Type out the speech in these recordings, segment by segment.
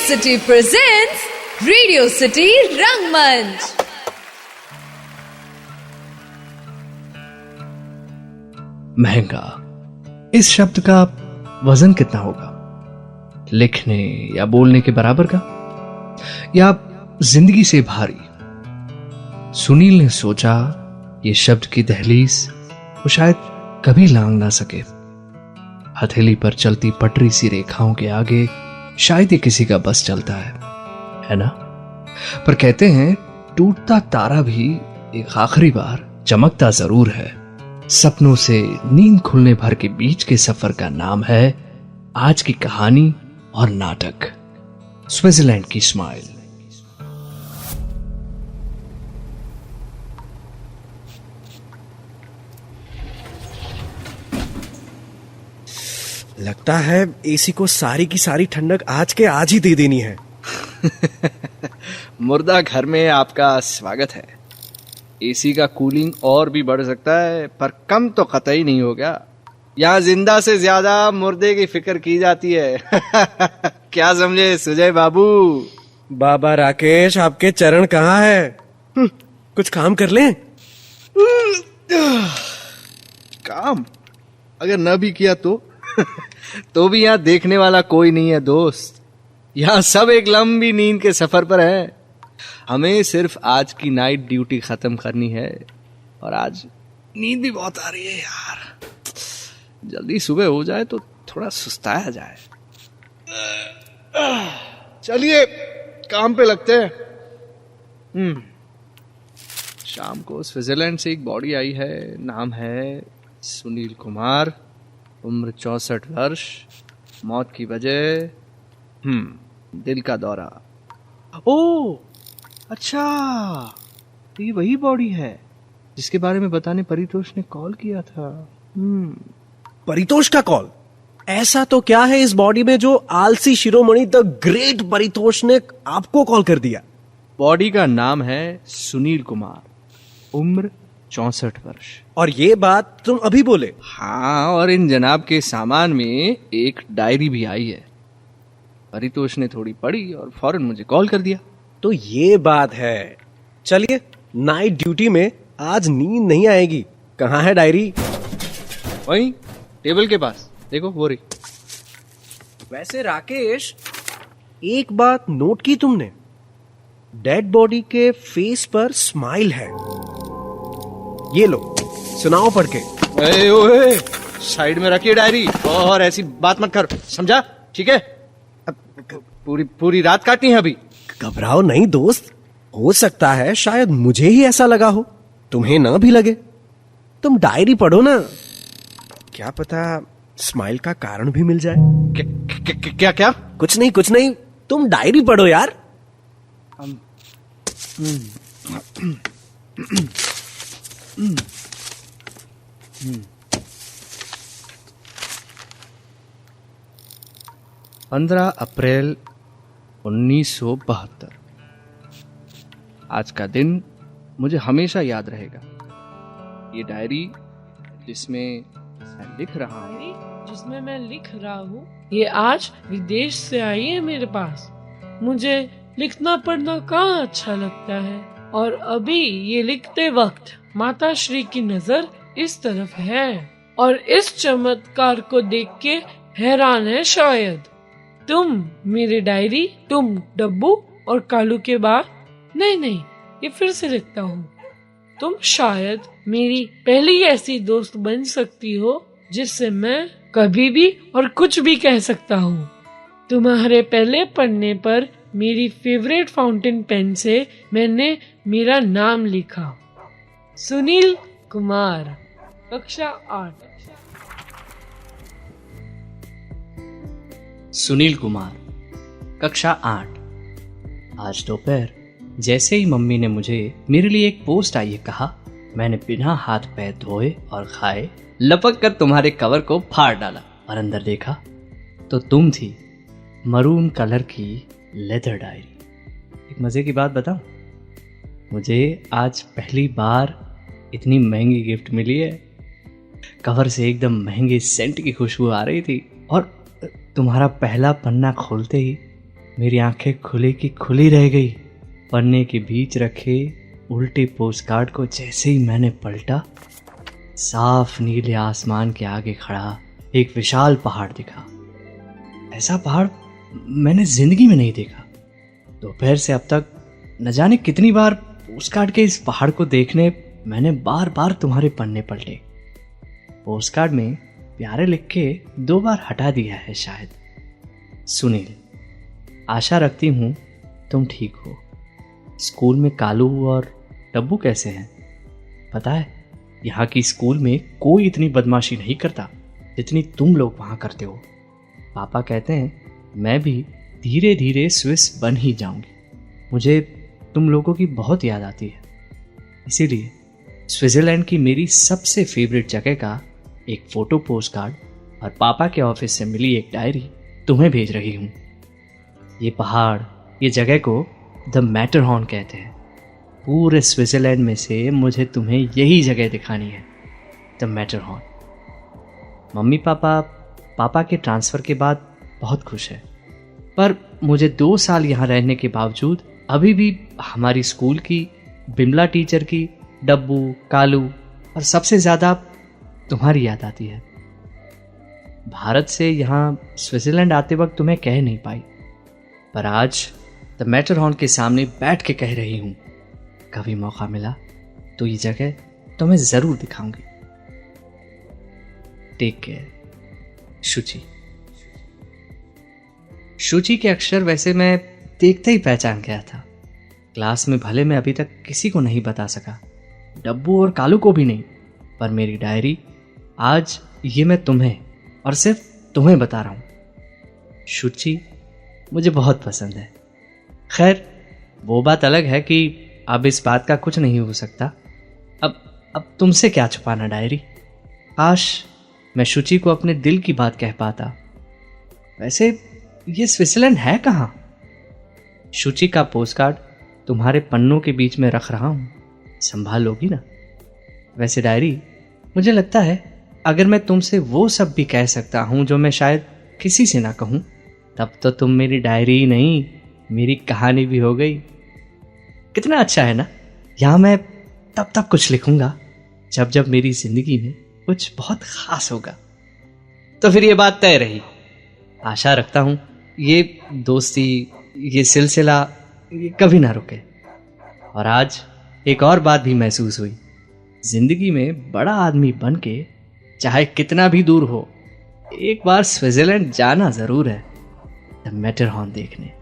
City presents Radio City Rangmanch. महंगा, इस शब्द का वजन कितना होगा? लिखने या बोलने के बराबर का, या जिंदगी से भारी? सुनील ने सोचा ये शब्द की दहलीज वो शायद कभी लांघ ना सके। हथेली पर चलती पटरी सी रेखाओं के आगे शायद ये किसी का बस चलता है ना? पर कहते हैं टूटता तारा भी एक आखिरी बार चमकता जरूर है। सपनों से नींद खुलने भर के बीच के सफर का नाम है आज की कहानी और नाटक स्विट्जरलैंड की स्माइल। लगता है एसी को सारी की सारी ठंडक आज के आज ही दे देनी है। मुर्दा घर में आपका स्वागत है। एसी का कूलिंग और भी बढ़ सकता है, पर कम तो कतई नहीं होगा। यहाँ जिंदा से ज्यादा मुर्दे की फिक्र की जाती है। क्या समझे सुजय बाबू? बाबा राकेश, आपके चरण कहाँ है? कुछ काम कर लें। काम अगर न भी किया तो भी यहाँ देखने वाला कोई नहीं है दोस्त। यहाँ सब एक लंबी नींद के सफर पर है। हमें सिर्फ आज की नाइट ड्यूटी खत्म करनी है, और आज नींद भी बहुत आ रही है यार। जल्दी सुबह हो जाए तो थोड़ा सुस्ताया जाए। चलिए काम पे लगते हैं। शाम को स्विट्जरलैंड से एक बॉडी आई है, नाम है सुनील कुमार, उम्र 64 वर्ष, मौत की वजह दिल का दौरा। ओ अच्छा, तो ये वही बॉडी है जिसके बारे में बताने परितोष ने कॉल किया था। परितोष का कॉल? ऐसा तो क्या है इस बॉडी में जो आलसी शिरोमणि द ग्रेट परितोष ने आपको कॉल कर दिया? बॉडी का नाम है सुनील कुमार, उम्र 64 वर्ष। और ये बात तुम अभी बोले? हाँ, और इन जनाब के सामान में एक डायरी भी आई है। परितोष ने थोड़ी पढ़ी और फौरन मुझे कॉल कर दिया। तो ये बात है। चलिए, नाइट ड्यूटी में आज नींद नहीं आएगी। कहाँ है डायरी? वहीं टेबल के पास, देखो वो रही। वैसे राकेश, एक बात नोट की तुमने? डेड बॉडी के फेस पर स्माइल है। ये लो, सुनाओ पढ़ के। ओए, साइड में रखिए डायरी, और ऐसी बात मत कर, समझा? ठीक है? पूरी रात काटनी है अभी। घबराओ नहीं दोस्त, हो सकता है शायद मुझे ही ऐसा लगा हो, तुम्हें ना भी लगे। तुम डायरी पढ़ो ना, क्या पता स्माइल का कारण भी मिल जाए। क्या? कुछ नहीं, तुम डायरी पढ़ो यार। 15 अप्रैल 1972। आज का दिन मुझे हमेशा याद रहेगा। ये डायरी जिसमें मैं लिख रहा हूँ, ये आज विदेश से आई है मेरे पास। मुझे लिखना पढ़ना कहाँ अच्छा लगता है, और अभी ये लिखते वक्त माता श्री की नजर इस तरफ है, और इस चमत्कार को देख के हैरान है शायद। तुम मेरी डायरी, तुम डब्बू और कालू के बाद नहीं, ये फिर से लिखता हूँ। तुम शायद मेरी पहली ऐसी दोस्त बन सकती हो जिससे मैं कभी भी और कुछ भी कह सकता हूँ। तुम्हारे पहले पन्ने पर मेरी फेवरेट फाउंटेन पेन से मैंने मेरा नाम लिखा, सुनील कुमार, कक्षा 8। सुनील कुमार, कक्षा 8। आज दोपहर जैसे ही मम्मी ने मुझे मेरे लिए एक पोस्ट आई है कहा, मैंने बिना हाथ पैर धोए और खाए लपक कर तुम्हारे कवर को फाड़ डाला, और अंदर देखा तो तुम थी, मरून कलर की लेदर डायरी। एक मजे की बात बताऊं, मुझे आज पहली बार इतनी महंगी गिफ्ट मिली है। कवर से एकदम महंगे सेंट की खुशबू आ रही थी, और तुम्हारा पहला पन्ना खोलते ही मेरी आंखें खुली की खुली रह गई। पन्ने के बीच रखे उल्टे पोस्टकार्ड को जैसे ही मैंने पलटा, साफ नीले आसमान के आगे खड़ा एक विशाल पहाड़ दिखा। ऐसा पहाड़ मैंने जिंदगी में नहीं देखा। दोपहर से अब तक न जाने कितनी बार पोस्टकार्ड के इस पहाड़ को देखने मैंने बार बार तुम्हारे पन्ने पलटे। पोस्टकार्ड में प्यारे लिख के 2 बार हटा दिया है शायद। सुनील, आशा रखती हूँ तुम ठीक हो। स्कूल में कालू और डब्बू कैसे हैं? पता है, यहाँ की स्कूल में कोई इतनी बदमाशी नहीं करता जितनी तुम लोग वहाँ करते हो। पापा कहते हैं मैं भी धीरे धीरे स्विस बन ही जाऊंगी। मुझे तुम लोगों की बहुत याद आती है, इसीलिए स्विट्जरलैंड की मेरी सबसे फेवरेट जगह का एक फोटो पोस्टकार्ड और पापा के ऑफिस से मिली एक डायरी तुम्हें भेज रही हूँ। ये पहाड़, ये जगह को द मैटरहॉर्न कहते हैं। पूरे स्विट्जरलैंड में से मुझे तुम्हें यही जगह दिखानी है, द मैटरहॉर्न। मम्मी पापा के ट्रांसफ़र के बाद बहुत खुश है, पर मुझे 2 साल यहाँ रहने के बावजूद अभी भी हमारी स्कूल की, बिमला टीचर की, डब्बू, कालू और सबसे ज़्यादा तुम्हारी याद आती है। भारत से यहाँ स्विट्जरलैंड आते वक्त तुम्हें कह नहीं पाई, पर आज द मैटरहॉर्न के सामने बैठ के कह रही हूँ। कभी मौका मिला तो ये जगह तुम्हें ज़रूर दिखाऊंगी। टेक केयर, शुचि। शुचि के अक्षर वैसे मैं देखते ही पहचान गया था। क्लास में भले मैं अभी तक किसी को नहीं बता सका, डब्बू और कालू को भी नहीं, पर मेरी डायरी आज ये मैं तुम्हें और सिर्फ तुम्हें बता रहा हूँ। शुचि मुझे बहुत पसंद है। खैर, वो बात अलग है कि अब इस बात का कुछ नहीं हो सकता। अब तुमसे क्या छुपाना डायरी। काश मैं शुचि को अपने दिल की बात कह पाता। वैसे ये स्विट्जरलैंड है कहाँ? शुचि का पोस्टकार्ड तुम्हारे पन्नों के बीच में रख रहा हूँ, संभाल लोगी ना? वैसे डायरी, मुझे लगता है अगर मैं तुमसे वो सब भी कह सकता हूँ जो मैं शायद किसी से ना कहूँ, तब तो तुम मेरी डायरी ही नहीं, मेरी कहानी भी हो गई। कितना अच्छा है ना? यहाँ मैं तब कुछ लिखूंगा जब जब मेरी जिंदगी में कुछ बहुत खास होगा। तो फिर ये बात तय रही। आशा रखता हूँ ये दोस्ती, ये सिलसिला ये कभी ना रुके। और आज एक और बात भी महसूस हुई। जिंदगी में बड़ा आदमी बन के चाहे कितना भी दूर हो, एक बार स्विट्जरलैंड जाना जरूर है, द मैटरहॉर्न देखने।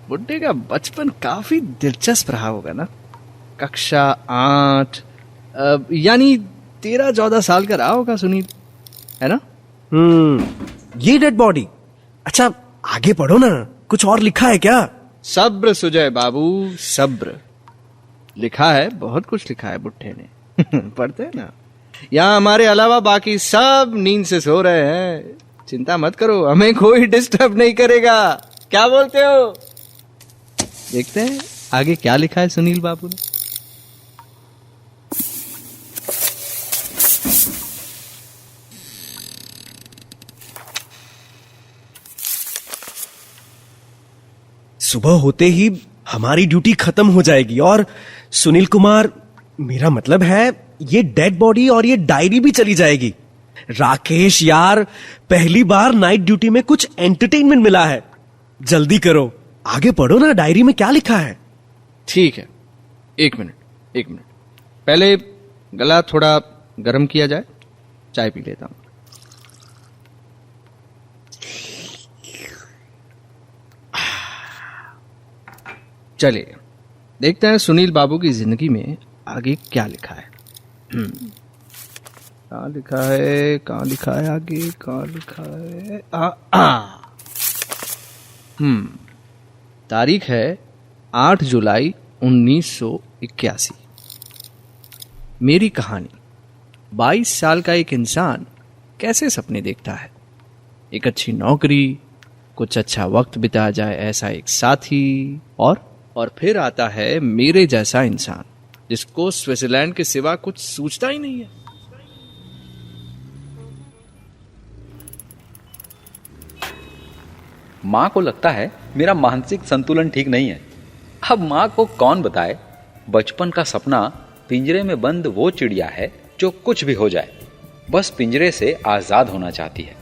बुड्ढे का बचपन काफी दिलचस्प रहा होगा ना। कक्षा 8 यानी 13-14 साल का रहा होगा सुनील, है ना? ये डेड बॉडी। अच्छा, आगे पढ़ो ना, कुछ और लिखा है क्या? सब्र सुजय बाबू, सब्र। लिखा है, बहुत कुछ लिखा है बुड्ढे ने। पढ़ते हैं ना। यहाँ हमारे अलावा बाकी सब नींद से सो रहे हैं। चिंता मत करो, हमें कोई डिस्टर्ब नहीं करेगा। क्या बोलते हो? देखते हैं आगे क्या लिखा है सुनील बाबू ने। सुबह होते ही हमारी ड्यूटी खत्म हो जाएगी और सुनील कुमार, मेरा मतलब है ये डेड बॉडी और ये डायरी भी चली जाएगी। राकेश यार, पहली बार नाइट ड्यूटी में कुछ एंटरटेनमेंट मिला है। जल्दी करो, आगे पढ़ो ना, डायरी में क्या लिखा है? ठीक है, एक मिनट। पहले गला थोड़ा गर्म किया जाए, चाय पी लेता हूं। चलिए देखते हैं सुनील बाबू की जिंदगी में आगे क्या लिखा है। कहाँ लिखा है आगे, कहाँ लिखा है? तारीख है 8 जुलाई 1981। मेरी कहानी। 22 साल का एक इंसान कैसे सपने देखता है। एक अच्छी नौकरी, कुछ अच्छा वक्त बिता जाए ऐसा एक साथी, और फिर आता है मेरे जैसा इंसान जिसको स्विट्जरलैंड के सिवा कुछ सूझता ही नहीं है। माँ को लगता है मेरा मानसिक संतुलन ठीक नहीं है। अब माँ को कौन बताए बचपन का सपना पिंजरे में बंद वो चिड़िया है जो कुछ भी हो जाए बस पिंजरे से आजाद होना चाहती है।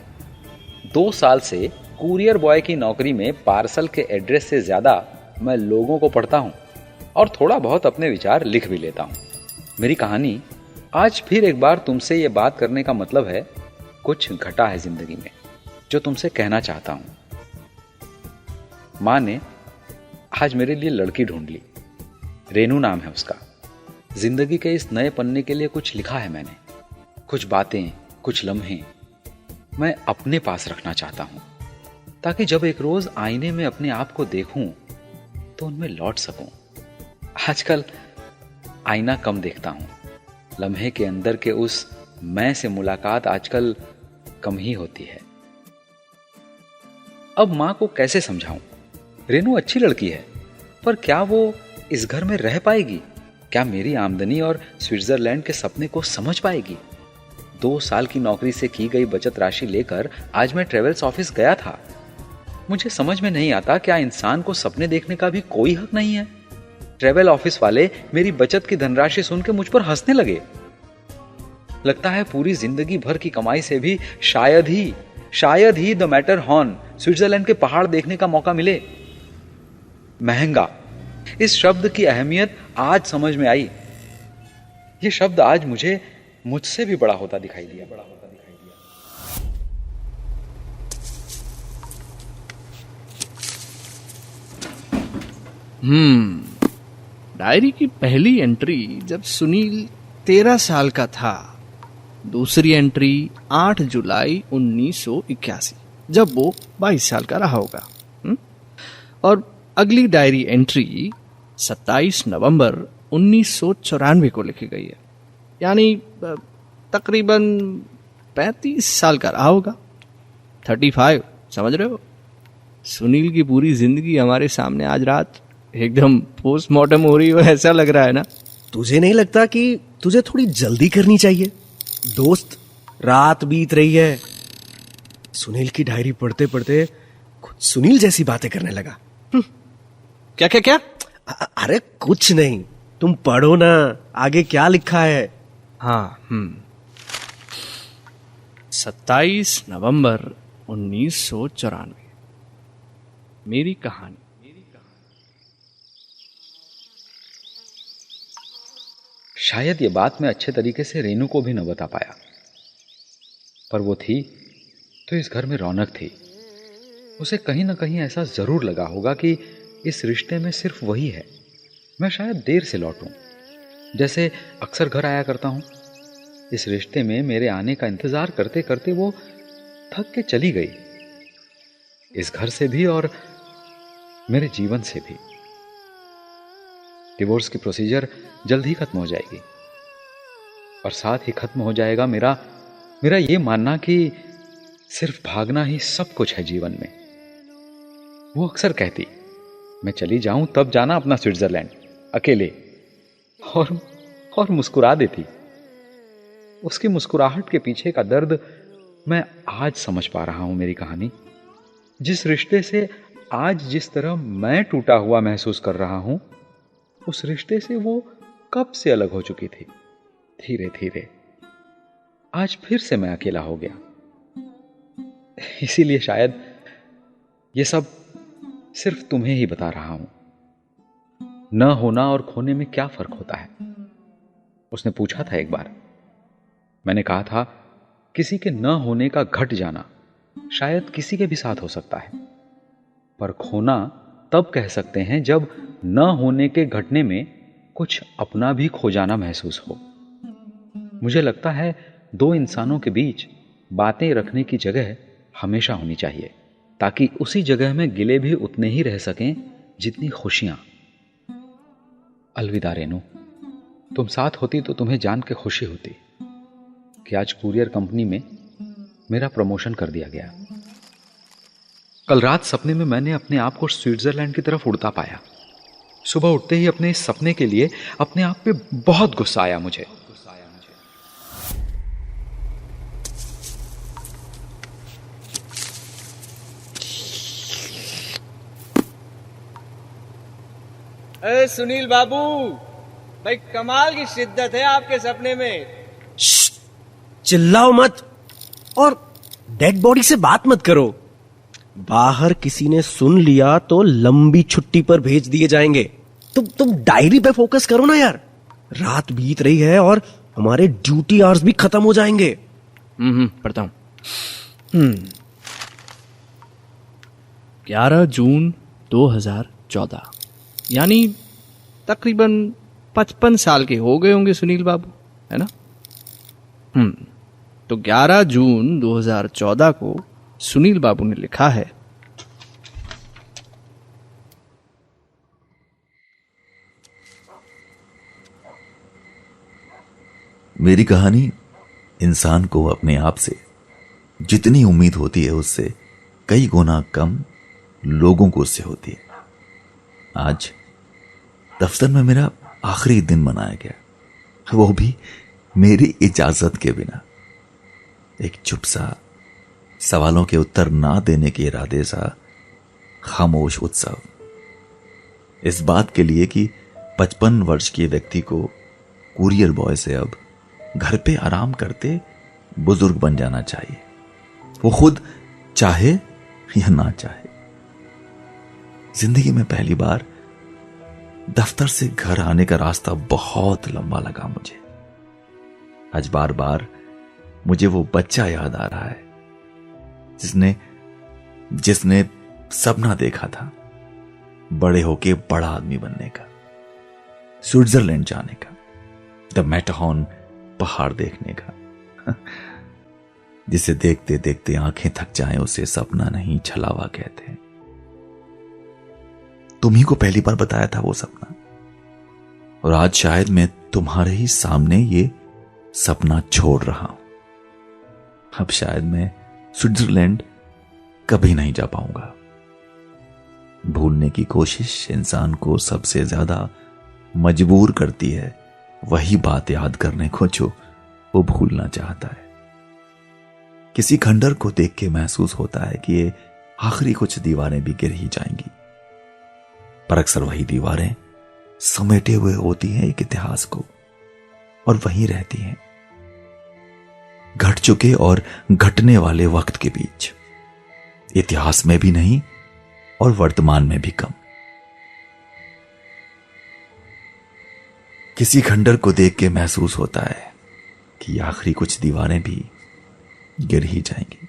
2 साल से कुरियर बॉय की नौकरी में पार्सल के एड्रेस से ज्यादा मैं लोगों को पढ़ता हूँ और थोड़ा बहुत अपने विचार लिख भी लेता हूँ। मेरी कहानी आज फिर एक बार तुमसे ये बात करने का मतलब है कुछ घटा है जिंदगी में जो तुमसे कहना चाहता हूँ। माँ ने आज मेरे लिए लड़की ढूंढ ली। रेनू नाम है उसका। जिंदगी के इस नए पन्ने के लिए कुछ लिखा है मैंने। कुछ बातें, कुछ लम्हे मैं अपने पास रखना चाहता हूं ताकि जब एक रोज आईने में अपने आप को देखूं तो उनमें लौट सकूं। आजकल आईना कम देखता हूं। लम्हे के अंदर के उस मैं से मुलाकात आजकल कम ही होती है। अब मां को कैसे समझाऊं? रेनू अच्छी लड़की है, पर क्या वो इस घर में रह पाएगी? क्या मेरी आमदनी और स्विट्जरलैंड के सपने को समझ पाएगी? 2 साल की नौकरी से की गई बचत राशि लेकर आज मैं ट्रेवल्स ऑफिस गया था। मुझे समझ में नहीं आता क्या इंसान को सपने देखने का भी कोई हक नहीं है? ट्रेवल ऑफिस वाले मेरी बचत की धनराशि सुन के मुझ पर हंसने लगे। लगता है पूरी जिंदगी भर की कमाई से भी शायद ही द मैटर हॉर्न स्विट्जरलैंड के पहाड़ देखने का मौका मिले। महंगा, इस शब्द की अहमियत आज समझ में आई। ये शब्द आज मुझे मुझसे भी बड़ा होता दिखाई दिया। डायरी की पहली एंट्री जब सुनील 13 साल का था। दूसरी एंट्री 8 जुलाई 1981 जब वो 22 साल का रहा होगा। और अगली डायरी एंट्री 27 नवंबर 1994 को लिखी गई है, यानी तकरीबन 35 साल का रहा होगा। 35, समझ रहे हो? सुनील की पूरी जिंदगी हमारे सामने आज रात एकदम पोस्टमार्टम हो रही हो, ऐसा लग रहा है ना? तुझे नहीं लगता कि तुझे थोड़ी जल्दी करनी चाहिए? दोस्त, रात बीत रही है। सुनील की डायरी पढ़ते पढ़ते खुद सुनील जैसी बातें करने लगा। क्या? अरे कुछ नहीं, तुम पढ़ो ना, आगे क्या लिखा है। हाँ 27 नवंबर 1994 मेरी कहानी। शायद ये बात मैं अच्छे तरीके से रेनू को भी न बता पाया, पर वो थी तो इस घर में रौनक थी। उसे कहीं ना कहीं ऐसा जरूर लगा होगा कि इस रिश्ते में सिर्फ वही है। मैं शायद देर से लौटूं, जैसे अक्सर घर आया करता हूं। इस रिश्ते में मेरे आने का इंतजार करते करते वो थक के चली गई, इस घर से भी और मेरे जीवन से भी। डिवोर्स की प्रोसीजर जल्द ही खत्म हो जाएगी और साथ ही खत्म हो जाएगा मेरा ये मानना कि सिर्फ भागना ही सब कुछ है जीवन में। वो अक्सर कहती, मैं चली जाऊं तब जाना अपना स्विट्जरलैंड अकेले, और मुस्कुरा देती। उसकी मुस्कुराहट के पीछे का दर्द मैं आज समझ पा रहा हूं। मेरी कहानी, जिस रिश्ते से आज जिस तरह मैं टूटा हुआ महसूस कर रहा हूं, उस रिश्ते से वो कब से अलग हो चुकी थी। धीरे धीरे आज फिर से मैं अकेला हो गया। इसीलिए शायद ये सब सिर्फ तुम्हें ही बता रहा हूं। न होना और खोने में क्या फर्क होता है? उसने पूछा था एक बार। मैंने कहा था, किसी के न होने का घट जाना शायद किसी के भी साथ हो सकता है, पर खोना तब कह सकते हैं जब न होने के घटने में कुछ अपना भी खो जाना महसूस हो। मुझे लगता है 2 इंसानों के बीच बातें रखने की जगह हमेशा होनी चाहिए, ताकि उसी जगह में गिले भी उतने ही रह सकें जितनी खुशियां। अलविदा रेनू, तुम साथ होती तो तुम्हें जान के खुशी होती कि आज कुरियर कंपनी में मेरा प्रमोशन कर दिया गया। कल रात सपने में मैंने अपने आप को स्विट्जरलैंड की तरफ उड़ता पाया। सुबह उठते ही अपने इस सपने के लिए अपने आप पे बहुत गुस्सा आया मुझे। अरे सुनील बाबू, भाई कमाल की शिद्दत है आपके सपने में। चिल्लाओ मत और डेड बॉडी से बात मत करो। बाहर किसी ने सुन लिया तो लंबी छुट्टी पर भेज दिए जाएंगे। तुम डायरी पे फोकस करो ना यार। रात बीत रही है और हमारे ड्यूटी आवर्स भी खत्म हो जाएंगे। पढ़ता हूं। 11 जून 2014, यानी तकरीबन 55 साल के हो गए होंगे सुनील बाबू, है ना? तो 11 जून 2014 को सुनील बाबू ने लिखा है, मेरी कहानी इंसान को अपने आप से जितनी उम्मीद होती है उससे कई गुना कम लोगों को उससे होती है। आज दफ्तर में मेरा आखिरी दिन मनाया गया, वो भी मेरी इजाजत के बिना। एक चुप सा, सवालों के उत्तर ना देने के इरादे सा खामोश उत्सव, इस बात के लिए कि 55 वर्ष के व्यक्ति को कुरियर बॉय से अब घर पे आराम करते बुजुर्ग बन जाना चाहिए, वो खुद चाहे या ना चाहे। जिंदगी में पहली बार दफ्तर से घर आने का रास्ता बहुत लंबा लगा मुझे। आज बार बार मुझे वो बच्चा याद आ रहा है जिसने सपना देखा था बड़े होके बड़ा आदमी बनने का, स्विट्जरलैंड जाने का, द मैटरहॉर्न पहाड़ देखने का। जिसे देखते देखते आंखें थक जाएं उसे सपना नहीं छलावा कहते हैं। तुम्ही को पहली बार बताया था वो सपना, और आज शायद मैं तुम्हारे ही सामने ये सपना छोड़ रहा हूं। अब शायद मैं स्विट्जरलैंड कभी नहीं जा पाऊंगा। भूलने की कोशिश इंसान को सबसे ज्यादा मजबूर करती है वही बात याद करने को जो वो भूलना चाहता है। किसी खंडर को देख के महसूस होता है कि ये आखिरी कुछ दीवारें भी गिर ही जाएंगी, पर अक्सर वही दीवारें समेटे हुए होती हैं एक इतिहास को, और वहीं रहती हैं घट चुके और घटने वाले वक्त के बीच, इतिहास में भी नहीं और वर्तमान में भी कम। किसी खंडर को देख के महसूस होता है कि आखिरी कुछ दीवारें भी गिर ही जाएंगी।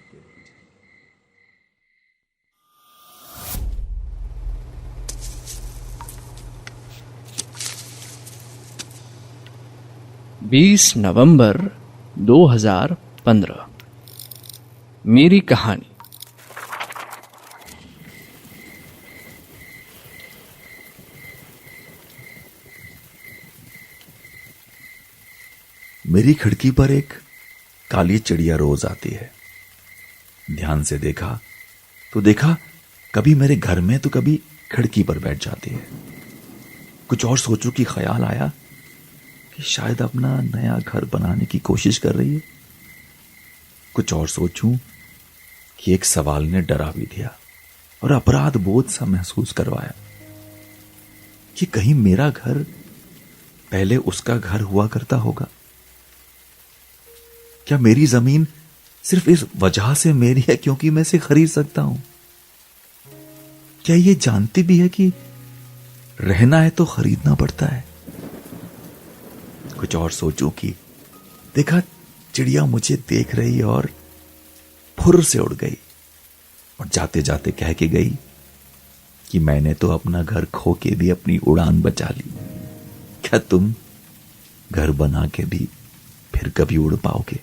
बीस नवंबर 2015, मेरी कहानी। मेरी खिड़की पर एक काली चिड़िया रोज आती है। ध्यान से देखा तो देखा कभी मेरे घर में तो कभी खिड़की पर बैठ जाती है। कुछ और सोचूं कि ख्याल आया कि शायद अपना नया घर बनाने की कोशिश कर रही है। कुछ और सोचूं कि एक सवाल ने डरा भी दिया और अपराध बोध सा महसूस करवाया कि कहीं मेरा घर पहले उसका घर हुआ करता होगा। क्या मेरी जमीन सिर्फ इस वजह से मेरी है क्योंकि मैं इसे खरीद सकता हूं? क्या ये जानती भी है कि रहना है तो खरीदना पड़ता है? कुछ और सोचूं कि देखा चिड़िया मुझे देख रही और फुर्र से उड़ गई और जाते जाते कह के गई कि मैंने तो अपना घर खो के भी अपनी उड़ान बचा ली। क्या तुम घर बना के भी फिर कभी उड़ पाओगे?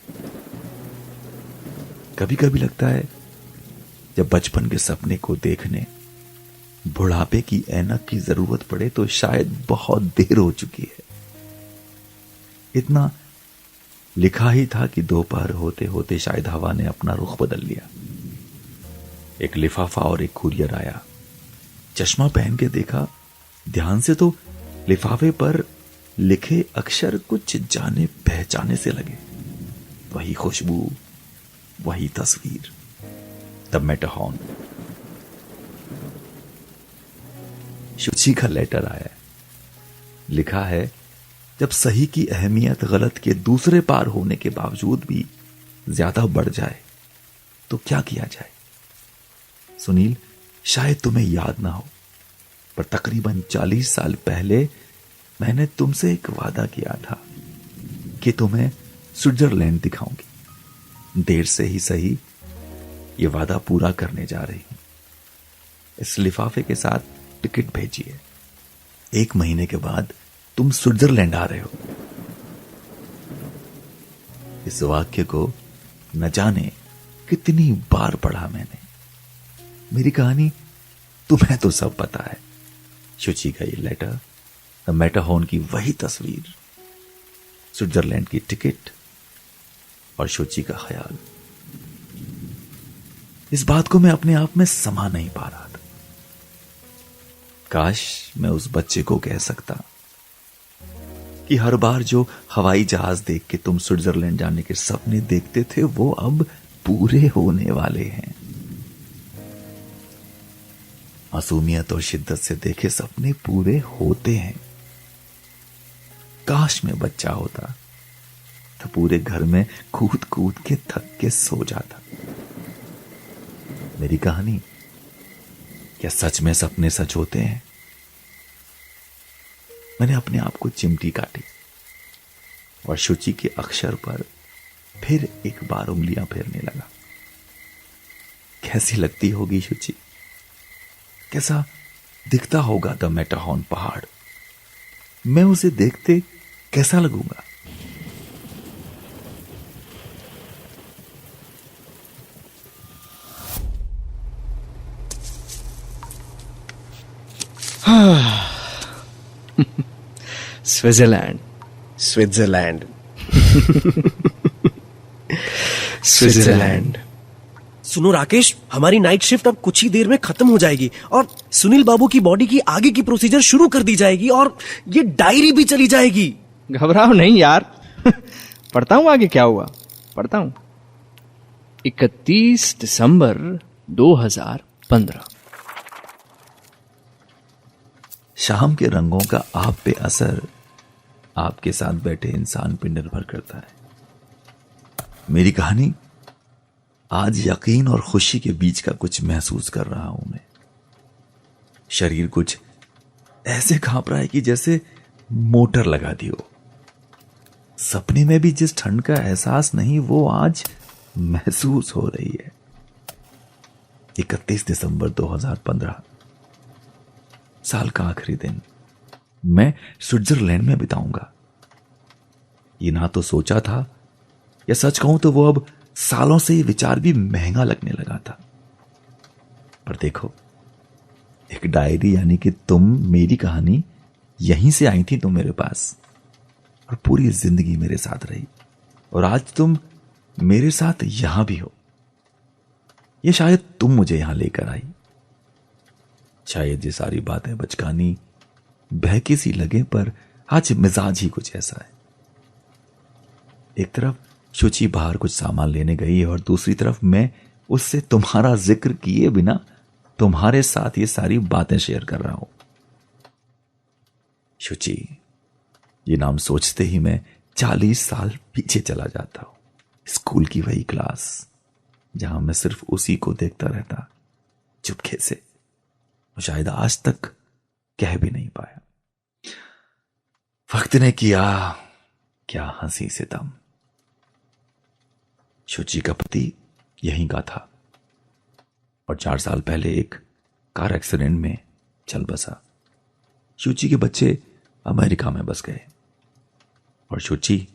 कभी कभी लगता है जब बचपन के सपने को देखने बुढ़ापे की ऐनक की जरूरत पड़े तो शायद बहुत देर हो चुकी है। इतना लिखा ही था कि दोपहर होते होते शायद हवा ने अपना रुख बदल लिया। एक लिफाफा और एक कुरियर आया। चश्मा पहन के देखा ध्यान से तो लिफाफे पर लिखे अक्षर कुछ जाने पहचाने से लगे। वही खुशबू, वही तस्वीर, द मैटरहॉर्न। शुचि का लेटर आया। लिखा है, जब सही की अहमियत गलत के दूसरे पार होने के बावजूद भी ज्यादा बढ़ जाए तो क्या किया जाए। सुनील, शायद तुम्हें याद ना हो, पर तकरीबन 40 साल पहले मैंने तुमसे एक वादा किया था कि तुम्हें स्विट्जरलैंड दिखाऊंगी। देर से ही सही, यह वादा पूरा करने जा रही हूं। इस लिफाफे के साथ टिकट भेजिए। 1 महीने के बाद तुम स्विट्जरलैंड आ रहे हो। इस वाक्य को न जाने कितनी बार पढ़ा मैंने। मेरी कहानी तुम्हें तो सब पता है। शुचि का ये लेटर, द मैटरहॉर्न की वही तस्वीर, स्विट्जरलैंड की टिकट और शुचि का ख्याल। इस बात को मैं अपने आप में समा नहीं पा रहा था। काश मैं उस बच्चे को कह सकता कि हर बार जो हवाई जहाज देख के तुम स्विट्जरलैंड जाने के सपने देखते थे वो अब पूरे होने वाले हैं। मासूमियत और शिद्दत से देखे सपने पूरे होते हैं। काश मैं बच्चा होता तो पूरे घर में कूद कूद के थक के सो जाता। मेरी कहानी, क्या सच में सपने सच होते हैं? मैंने अपने आप को चिमटी काटी और शुचि के अक्षर पर फिर एक बार उंगलियां फेरने लगा। कैसी लगती होगी शुचि? कैसा दिखता होगा द मैटरहॉर्न पहाड़? मैं उसे देखते कैसा लगूंगा? Switzerland, Switzerland, Switzerland. सुनो राकेश, हमारी नाइट शिफ्ट अब कुछ ही देर में खत्म हो जाएगी और सुनील बाबू की बॉडी की आगे की प्रोसीजर शुरू कर दी जाएगी और ये डायरी भी चली जाएगी। घबराओ नहीं यार। पढ़ता हूं आगे क्या हुआ, पढ़ता हूं। 31 दिसंबर 2015। शाम के रंगों का आप पे असर आपके साथ बैठे इंसान पे निर्भर करता है। मेरी कहानी, आज यकीन और खुशी के बीच का कुछ महसूस कर रहा हूं मैं। शरीर कुछ ऐसे कांप रहा है कि जैसे मोटर लगा दी हो। सपने में भी जिस ठंड का एहसास नहीं वो आज महसूस हो रही है। 31 दिसंबर 2015, साल का आखिरी दिन मैं स्विट्जरलैंड में बिताऊंगा। ये ना तो सोचा था, या सच कहूं तो वो अब सालों से ये विचार भी महंगा लगने लगा था। पर देखो, एक डायरी यानी कि तुम, मेरी कहानी यहीं से आई थी तुम मेरे पास और पूरी जिंदगी मेरे साथ रही, और आज तुम मेरे साथ यहां भी हो। ये शायद तुम मुझे यहां लेकर आई। शायद ये सारी बातें बचकानी बहकी सी लगे, पर आज मिजाज ही कुछ ऐसा है। एक तरफ शुचि बाहर कुछ सामान लेने गई और दूसरी तरफ मैं उससे तुम्हारा जिक्र किए बिना तुम्हारे साथ ये सारी बातें शेयर कर रहा हूं। शुचि, ये नाम सोचते ही मैं 40 साल पीछे चला जाता हूं। स्कूल की वही क्लास जहां मैं सिर्फ उसी को देखता रहता, चुपके से, और शायद आज तक कह भी नहीं पाया। वक्त ने किया क्या हंसी सितम। शुचि का पति यहीं का था और 4 साल पहले एक कार एक्सीडेंट में चल बसा। शुचि के बच्चे अमेरिका में बस गए और शुचि,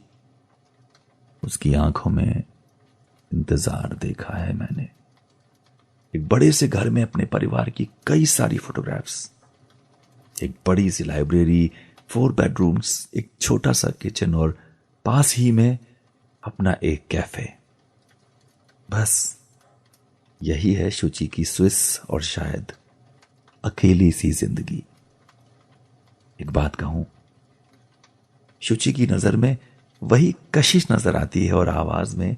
उसकी आंखों में इंतजार देखा है मैंने। एक बड़े से घर में अपने परिवार की कई सारी फोटोग्राफ्स, एक बड़ी सी लाइब्रेरी, 4 बेडरूम्स, एक छोटा सा किचन और पास ही में अपना एक कैफे। बस यही है शुचि की स्विस और शायद अकेली सी जिंदगी। एक बात कहूं, शुचि की नजर में वही कशिश नजर आती है और आवाज में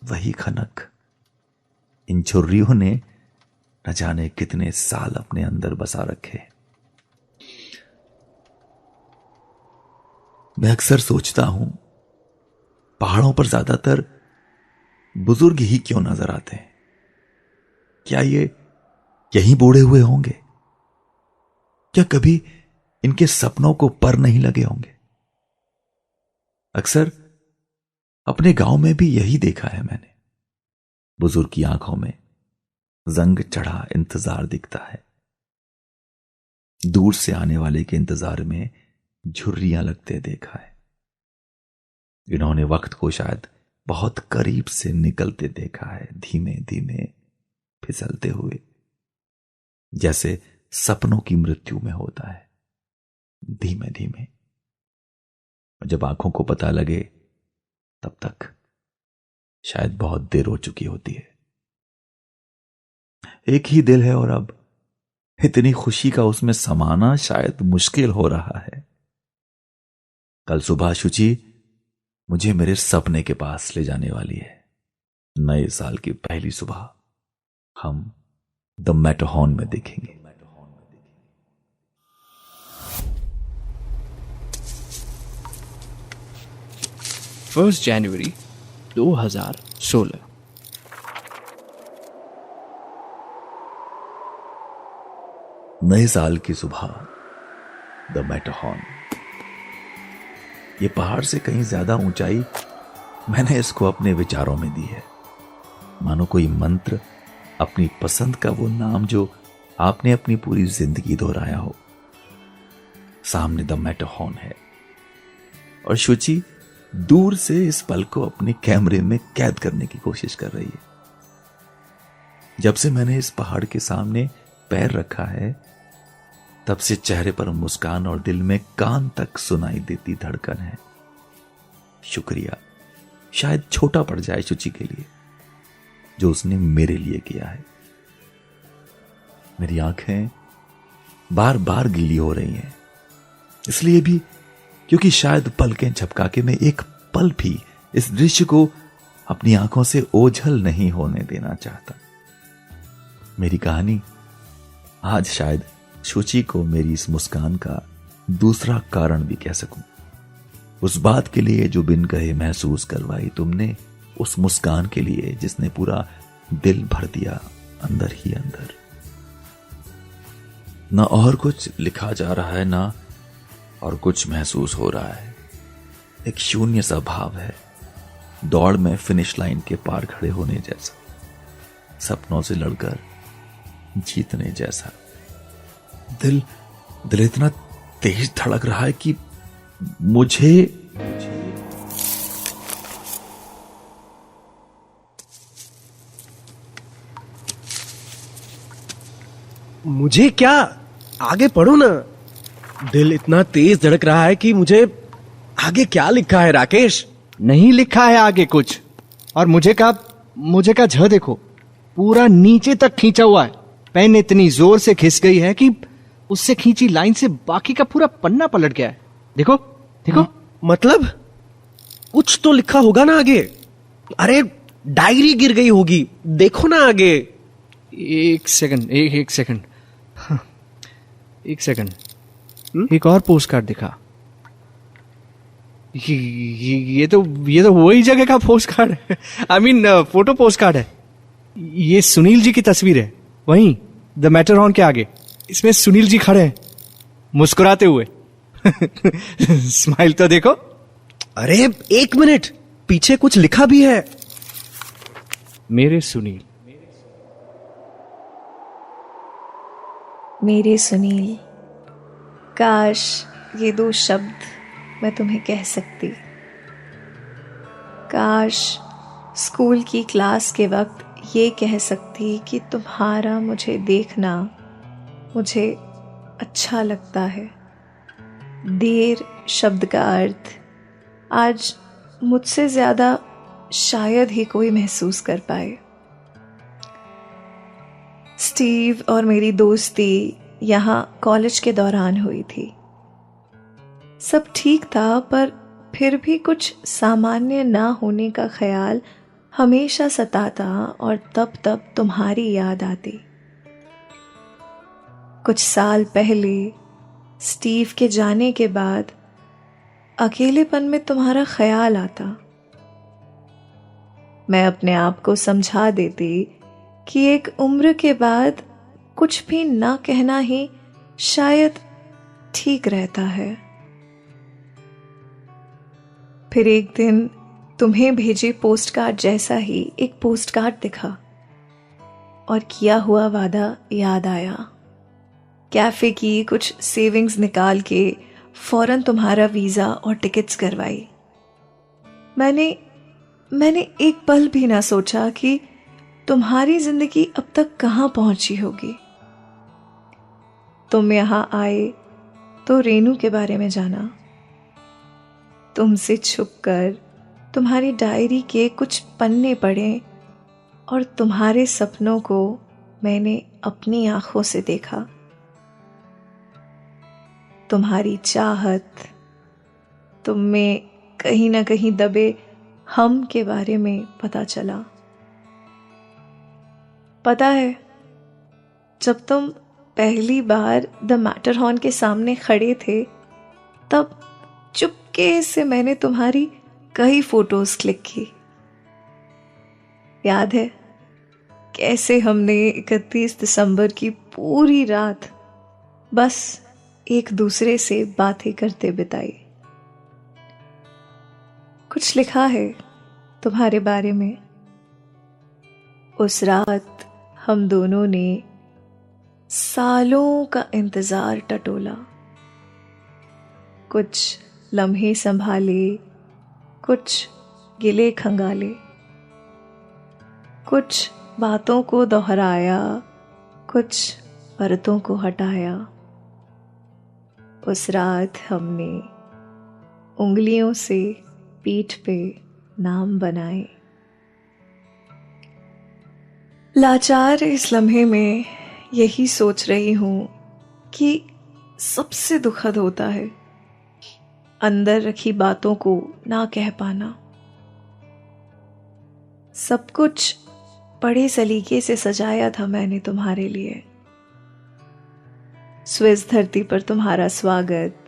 वही खनक। इन छुर्रियों ने न जाने कितने साल अपने अंदर बसा रखे। मैं अक्सर सोचता हूं, पहाड़ों पर ज्यादातर बुजुर्ग ही क्यों नजर आते हैं? क्या ये यहीं बूढ़े हुए होंगे? क्या कभी इनके सपनों को पर नहीं लगे होंगे? अक्सर अपने गांव में भी यही देखा है मैंने। बुजुर्ग की आंखों में जंग चढ़ा इंतजार दिखता है। दूर से आने वाले के इंतजार में झुर्रियां लगते देखा है। इन्होंने वक्त को शायद बहुत करीब से निकलते देखा है, धीमे धीमे फिसलते हुए, जैसे सपनों की मृत्यु में होता है, धीमे धीमे। जब आंखों को पता लगे तब तक शायद बहुत देर हो चुकी होती है। एक ही दिल है और अब इतनी खुशी का उसमें समाना शायद मुश्किल हो रहा है। कल सुबह शुचि मुझे मेरे सपने के पास ले जाने वाली है। नए साल की पहली सुबह हम द मैटरहॉर्न में देखेंगे। 1 जनवरी 2016। नए साल की सुबह, द मैटरहॉर्न। ये पहाड़ से कहीं ज्यादा ऊंचाई मैंने इसको अपने विचारों में दी है। मानो कोई मंत्र, अपनी पसंद का वो नाम जो आपने अपनी पूरी जिंदगी दोहराया हो। सामने द मैटरहॉर्न है और शुचि दूर से इस पल को अपने कैमरे में कैद करने की कोशिश कर रही है। जब से मैंने इस पहाड़ के सामने पैर रखा है, तब से चेहरे पर मुस्कान और दिल में कान तक सुनाई देती धड़कन है। शुक्रिया शायद छोटा पड़ जाए शुचि के लिए, जो उसने मेरे लिए किया है। मेरी आंखें बार बार गीली हो रही हैं, इसलिए भी क्योंकि शायद पलकें झपका के मैं एक पल भी इस दृश्य को अपनी आंखों से ओझल नहीं होने देना चाहता। मेरी कहानी आज शायद शुचि को मेरी इस मुस्कान का दूसरा कारण भी कह सकूं। उस बात के लिए जो बिन कहे महसूस करवाई तुमने, उस मुस्कान के लिए जिसने पूरा दिल भर दिया अंदर ही अंदर। ना और कुछ लिखा जा रहा है, ना और कुछ महसूस हो रहा है। एक शून्य सा भाव है, दौड़ में फिनिश लाइन के पार खड़े होने जैसा, सपनों से लड़कर जीतने जैसा। दिल इतना तेज धड़क रहा है कि मुझे क्या? आगे पढ़ो ना। दिल इतना तेज धड़क रहा है कि मुझे आगे क्या लिखा है राकेश? नहीं लिखा है आगे कुछ, और मुझे का झ देखो, पूरा नीचे तक खींचा हुआ है। पेन इतनी जोर से खिस गई है कि उससे खींची लाइन से बाकी का पूरा पन्ना पलट गया है। देखो देखो। मतलब कुछ तो लिखा होगा ना आगे। अरे डायरी गिर गई होगी, देखो ना आगे। एक सेकंड। एक और पोस्ट कार्ड दिखा। ये तो वही जगह का पोस्ट कार्ड है। I mean photo post card है। ये सुनील जी की तस्वीर है, वहीं द मैटरहॉर्न के आगे। इसमें सुनील जी खड़े हैं मुस्कुराते हुए। स्माइल तो देखो। अरे एक मिनट, पीछे कुछ लिखा भी है। मेरे सुनील। मेरे सुनील, काश ये 2 शब्द मैं तुम्हें कह सकती। काश स्कूल की क्लास के वक्त ये कह सकती कि तुम्हारा मुझे देखना मुझे अच्छा लगता है। देर शब्द का अर्थ आज मुझसे ज़्यादा शायद ही कोई महसूस कर पाए। स्टीव और मेरी दोस्ती यहाँ कॉलेज के दौरान हुई थी। सब ठीक था, पर फिर भी कुछ सामान्य ना होने का ख्याल हमेशा सताता और तब तब तुम्हारी याद आती। कुछ साल पहले स्टीव के जाने के बाद अकेलेपन में तुम्हारा ख्याल आता। मैं अपने आप को समझा देती कि एक उम्र के बाद कुछ भी ना कहना ही शायद ठीक रहता है। फिर एक दिन तुम्हें भेजे पोस्टकार्ड जैसा ही एक पोस्टकार्ड दिखा और किया हुआ वादा याद आया। कैफे की कुछ सेविंग्स निकाल के फौरन तुम्हारा वीजा और टिकट्स करवाई। मैंने एक पल भी ना सोचा कि तुम्हारी जिंदगी अब तक कहां पहुंची होगी। तुम यहां आए तो रेनू के बारे में जाना। तुमसे छुपकर तुम्हारी डायरी के कुछ पन्ने पढ़े और तुम्हारे सपनों को मैंने अपनी आंखों से देखा। तुम्हारी चाहत, तुम में कहीं ना कहीं दबे हम के बारे में पता चला। पता है, जब तुम पहली बार द मैटरहॉर्न के सामने खड़े थे, तब चुपके से मैंने तुम्हारी कई फोटोज क्लिक की। याद है कैसे हमने 31 दिसंबर की पूरी रात बस एक दूसरे से बातें करते बिताई। कुछ लिखा है तुम्हारे बारे में। उस रात हम दोनों ने सालों का इंतजार टटोला। कुछ लम्हे संभाले, कुछ गिले खंगाले, कुछ बातों को दोहराया, कुछ परतों को हटाया। उस रात हमने उंगलियों से पीठ पे नाम बनाए। लाचार इस लम्हे में यही सोच रही हूं कि सबसे दुखद होता है अंदर रखी बातों को ना कह पाना। सब कुछ बड़े सलीके से सजाया था मैंने तुम्हारे लिए। स्विस धरती पर तुम्हारा स्वागत,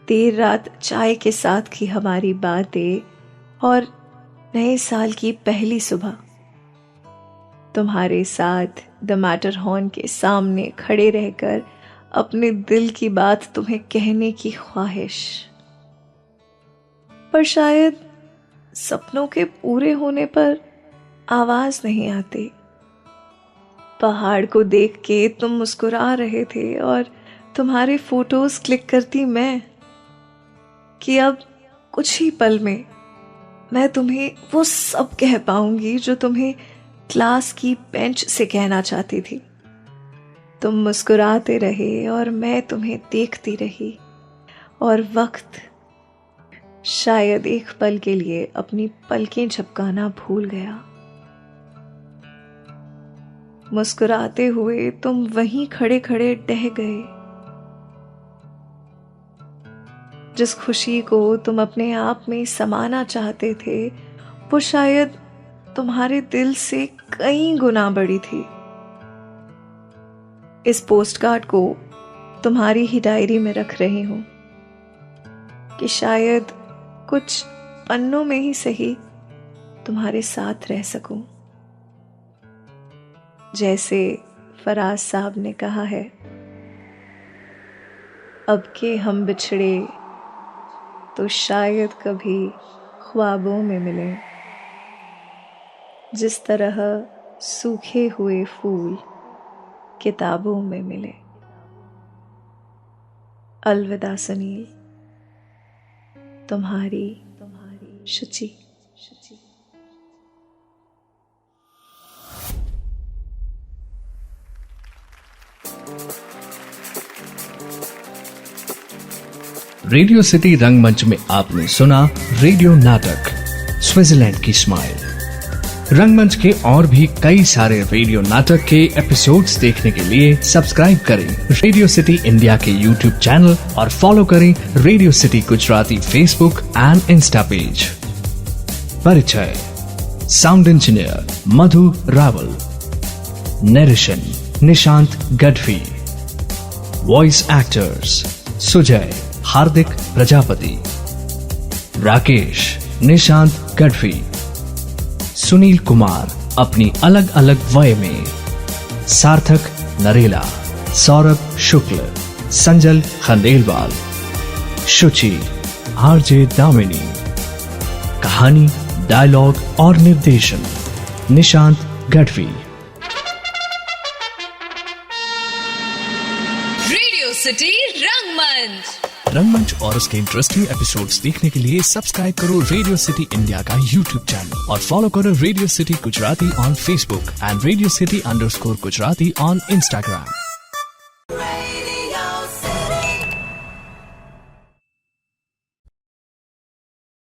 देर रात चाय के साथ की हमारी बातें और नए साल की पहली सुबह तुम्हारे साथ द मैटरहॉर्न के सामने खड़े रहकर अपने दिल की बात तुम्हें कहने की ख्वाहिश। पर शायद सपनों के पूरे होने पर आवाज नहीं आती। पहाड़ को देख के तुम मुस्कुरा रहे थे और तुम्हारे फोटोज क्लिक करती मैं कि अब कुछ ही पल में मैं तुम्हें वो सब कह पाऊंगी जो तुम्हें क्लास की बेंच से कहना चाहती थी। तुम मुस्कुराते रहे और मैं तुम्हें देखती रही और वक्त शायद एक पल के लिए अपनी पलकें झपकाना भूल गया। मुस्कुराते हुए तुम वहीं खड़े खड़े डह गए। जिस खुशी को तुम अपने आप में समाना चाहते थे, वो शायद तुम्हारे दिल से कई गुना बड़ी थी। इस पोस्टकार्ड को तुम्हारी ही डायरी में रख रही हूं कि शायद कुछ पन्नों में ही सही तुम्हारे साथ रह सकूं। जैसे फराज साहब ने कहा है, अब के हम बिछड़े तो शायद कभी ख्वाबों में मिले, जिस तरह सूखे हुए फूल किताबों में मिले। अलविदा सुनील, तुम्हारी शुचि। रेडियो सिटी रंगमंच में आपने सुना रेडियो नाटक स्विट्जरलैंड की स्माइल। रंगमंच के और भी कई सारे रेडियो नाटक के एपिसोड्स देखने के लिए सब्सक्राइब करें रेडियो सिटी इंडिया के यूट्यूब चैनल और फॉलो करें Radio City Gujarati Facebook and insta page. परिचय: sound engineer Madhu Rawal, narration Nishant Gadhvi, voice actors Sujay Hardik Prajapati, Rakesh Nishant Gadhvi, Sunil Kumar अपनी अलग अलग वय में, सार्थक नरेला, सौरभ शुक्ल, संजल खंडेलवाल, शुचि आरजे दामिनी। कहानी, डायलॉग और निर्देशन निशांत गढ़वी। रेडियो सिटी रंगमंच। रंगमंच और उसके इंटरेस्टिंग एपिसोड्स देखने के लिए सब्सक्राइब करो रेडियो सिटी इंडिया का यूट्यूब चैनल और फॉलो करो radio City Gujarati on Facebook and radio City _Gujarati on Instagram.